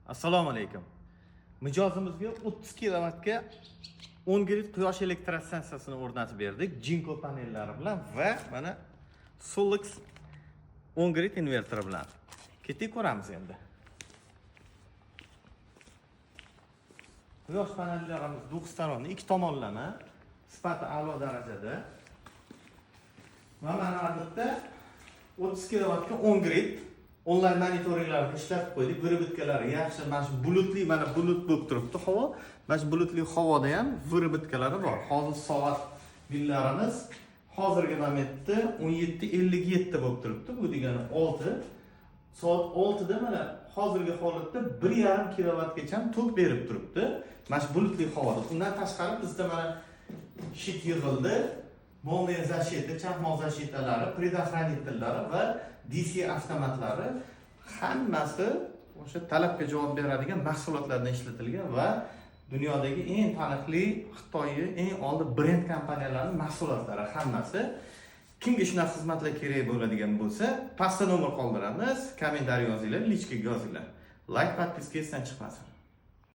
Assalomu alaykum. Mijozimizga 30 kilovatga 10 grid quyosh elektrostansiyasini o'rnatib berdik. Jinko panellari bilan va mana Solix 10 grid invertori bilan. Ketib ko'ramiz endi. Quyosh panellarimiz 9 tarafli, ikki tomonlama, sifati a'lo darajada. Va mana albatta 30 kilovatga 10 grid onlayn monitoringlarni ishlatib qo'ydik. Vyurobitkalari yaxshi, mana shu bulutli, mana bulut bo'lib turibdi havo. Mana shu bulutli havoda ham vyurobitkalari bor. Hozir soat billarimiz hozirgi momentda 17:57 bo'lib turibdi. Bu degani 6. Soat 6 da mana hozirgi holatda 1,5 kilovatgacha tok berib turibdi. Mana shu bulutli havoda. Undan tashqari bizda mana shit yig'ildi. Molniya zashiti, chaqmoq zashitalari, predохранительlari va DC avtomatlari hammasi o'sha talabga javob beradigan mahsulotlardan ishlatilgan va dunyodagi eng taniqli Xitoyning eng oldin brend kompaniyalarining mahsulotlari hammasi. Kimga shunaqa xizmatlar kerak bo'ladigan bo'lsa, pastda nomer qoldiramiz, kommentariy yozinglar, lichkaga yozinglar. Like, podpiska esdan chiqmasin.